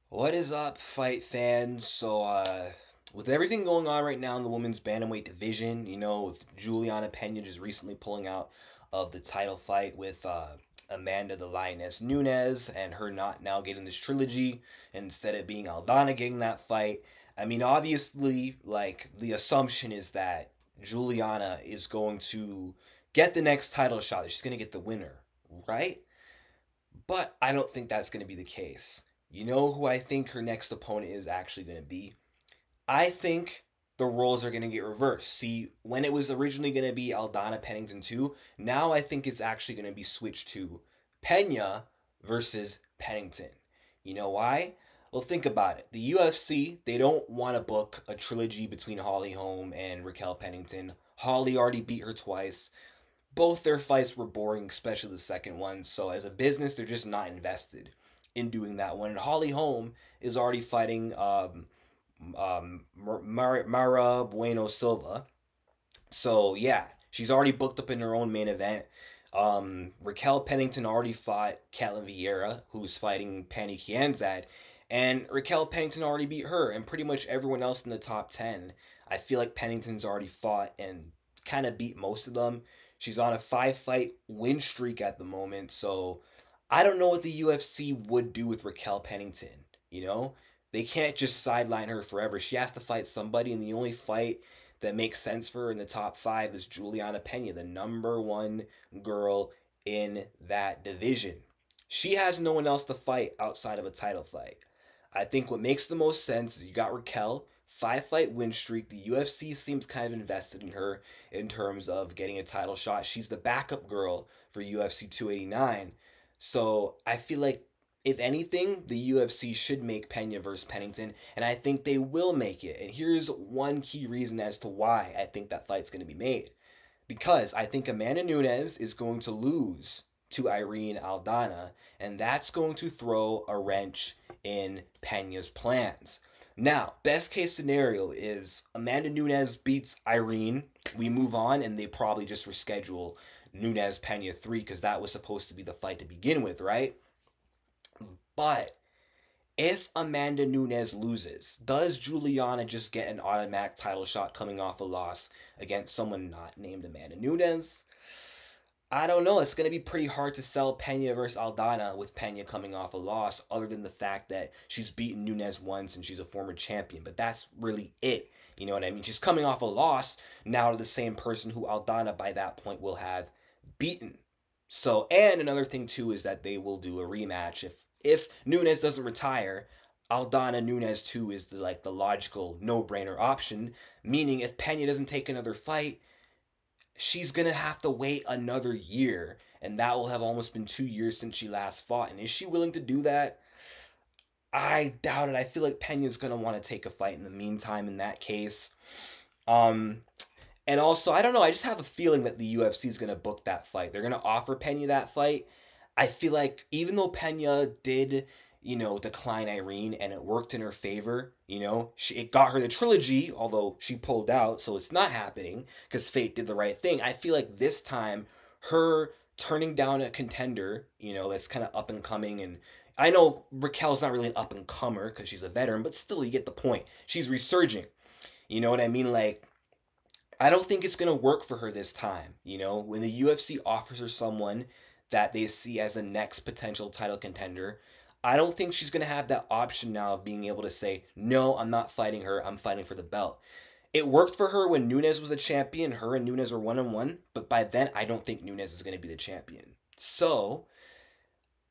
What is up, fight fans? With everything going on right now in the women's bantamweight division, with Juliana Pena just recently pulling out of the title fight with Amanda the Lioness Nunes, and her not now getting this trilogy, and instead of being Aldana getting that fight. I mean, obviously, like, the assumption is that Juliana is going to get the next title shot, that she's going to get the winner, right? But I don't think that's going to be the case. You know who I think her next opponent is actually going to be? I think the roles are going to get reversed. See, when it was originally going to be Aldana Pennington 2, now I think it's actually going to be switched to Pena versus Pennington. You know why? Well, think about it. The UFC, they don't want to book a trilogy between Holly Holm and Raquel Pennington. Holly already beat her twice. Both their fights were boring, especially the second one. So as a business, they're just not invested in doing that one. And Holly Holm is already fighting Mara Bueno Silva. So yeah, she's already booked up in her own main event. Raquel Pennington already fought Caitlin Vieira, who's fighting Pannie Kianzad, and Raquel Pennington already beat her, and pretty much everyone else in the top 10. I feel like Pennington's already fought and kind of beat most of them. She's on a 5 fight win streak at the moment, so I don't know what the UFC would do with Raquel Pennington. You know, they can't just sideline her forever. She has to fight somebody, and the only fight that makes sense for her in the top 5 is Juliana Pena, the number one girl in that division. She has no one else to fight outside of a title fight. I think what makes the most sense is you got Raquel, 5 fight win streak. The UFC seems kind of invested in her in terms of getting a title shot. She's the backup girl for UFC 289. So I feel like if anything, the UFC should make Pena versus Pennington, and I think they will make it. And here's one key reason as to why I think that fight's going to be made. Because I think Amanda Nunes is going to lose to Irene Aldana, and that's going to throw a wrench in Pena's plans. Now, best case scenario is Amanda Nunes beats Irene. We move on, and they probably just reschedule Nunes Pena 3 because that was supposed to be the fight to begin with, right? But if Amanda Nunes loses, does Juliana just get an automatic title shot coming off a loss against someone not named Amanda Nunes? I don't know. It's going to be pretty hard to sell Pena versus Aldana with Pena coming off a loss, other than the fact that she's beaten Nunes once and she's a former champion. But that's really it. You know what I mean? She's coming off a loss now to the same person who Aldana by that point will have beaten. So, and another thing too is that they will do a rematch if Nunes doesn't retire. Aldana Nunes 2 is the logical no-brainer option, meaning if Pena doesn't take another fight, she's gonna have to wait another year, and that will have almost been 2 years since she last fought. And is she willing to do that? I doubt it. I feel like Pena's gonna want to take a fight in the meantime. In that case, um, and also I don't know. I just have a feeling that the UFC is gonna book that fight. They're gonna offer Pena that fight. I feel like even though Pena did, decline Irene and it worked in her favor, it got her the trilogy, although she pulled out, so it's not happening because fate did the right thing. I feel like this time, her turning down a contender, that's kind of up and coming, and I know Raquel's not really an up and comer because she's a veteran, but still, you get the point. She's resurging. You know what I mean? Like, I don't think it's gonna work for her this time. When the UFC offers her someone that they see as the next potential title contender, I don't think she's gonna have that option now of being able to say, no, I'm not fighting her, I'm fighting for the belt. It worked for her when Nunes was a champion, her and Nunes were 1-on-1, but by then I don't think Nunes is gonna be the champion. So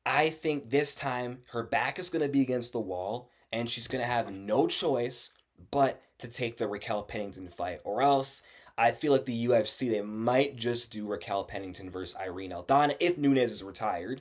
I think this time her back is gonna be against the wall, and she's gonna have no choice but to take the Raquel Pennington fight, or else I feel like the UFC, they might just do Raquel Pennington versus Irene Aldana if Nunes is retired.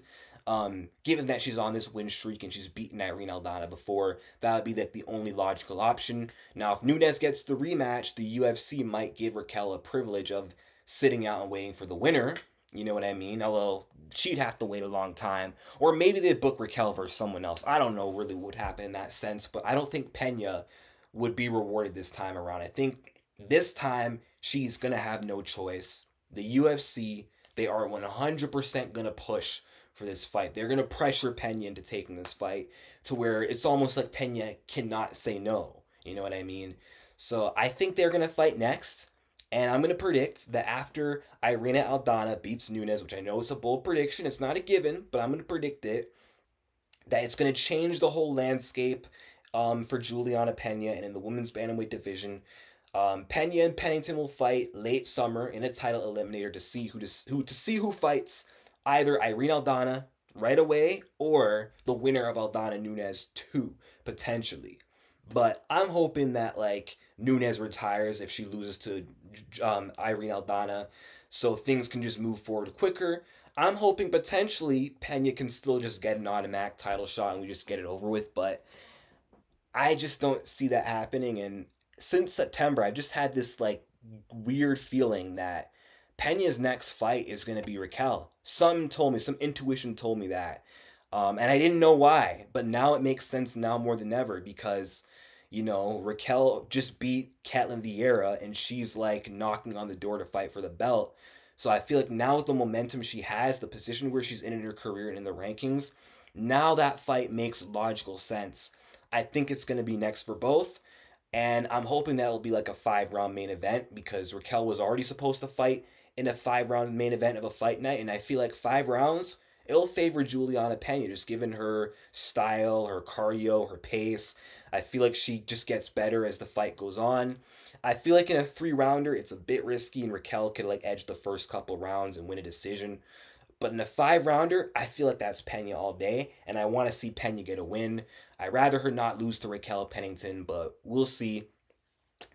Given that she's on this win streak and she's beaten Irene Aldana before, that would be like the only logical option. Now, if Nunes gets the rematch, the UFC might give Raquel a privilege of sitting out and waiting for the winner. You know what I mean? Although she'd have to wait a long time. Or maybe they'd book Raquel versus someone else. I don't know really what would happen in that sense, but I don't think Pena would be rewarded this time around. I think this time she's going to have no choice. The UFC, they are 100% going to push for this fight. They're gonna pressure Pena into taking this fight to where it's almost like Pena cannot say no. You know what I mean? So I think they're gonna fight next. And I'm gonna predict that after Irina Aldana beats Nunes, which I know is a bold prediction, it's not a given, but I'm gonna predict it, that it's gonna change the whole landscape for Juliana Pena and in the women's bantamweight division. Pena and Pennington will fight late summer in a title eliminator to see who fights either Irene Aldana right away or the winner of Aldana Nunes 2 potentially. But I'm hoping that like Nunes retires if she loses to Irene Aldana, so things can just move forward quicker. I'm hoping potentially Pena can still just get an automatic title shot and we just get it over with, but I just don't see that happening. And since September, I've just had this like weird feeling that Pena's next fight is going to be Raquel. Some intuition told me that. And I didn't know why, but now it makes sense now more than ever because, you know, Raquel just beat Katlyn Vieira and she's like knocking on the door to fight for the belt. So I feel like now with the momentum she has, the position where she's in her career and in the rankings, now that fight makes logical sense. I think it's going to be next for both. And I'm hoping that it'll be like a 5 round main event because Raquel was already supposed to fight in a 5 round main event of a fight night. And I feel like 5 rounds, it'll favor Juliana Pena, just given her style, her cardio, her pace. I feel like she just gets better as the fight goes on. I feel like in a 3 rounder, it's a bit risky and Raquel could like edge the first couple rounds and win a decision. But in a 5 rounder, I feel like that's Pena all day, and I want to see Pena get a win. I'd rather her not lose to Raquel Pennington, but we'll see.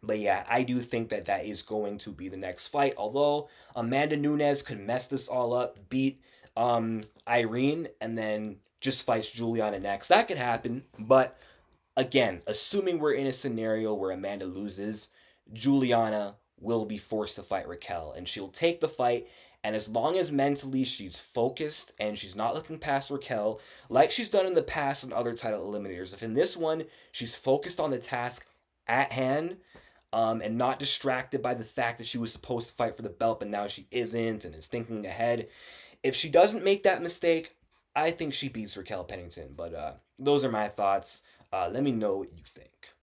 But yeah, I do think that that is going to be the next fight. Although Amanda Nunes could mess this all up, beat Irene, and then just fights Juliana next. That could happen. But again, assuming we're in a scenario where Amanda loses, Juliana will be forced to fight Raquel, and she'll take the fight. And as long as mentally she's focused and she's not looking past Raquel, like she's done in the past in other title eliminators, if in this one she's focused on the task at hand, and not distracted by the fact that she was supposed to fight for the belt, but now she isn't and is thinking ahead. If she doesn't make that mistake, I think she beats Raquel Pennington. But those are my thoughts. Let me know what you think.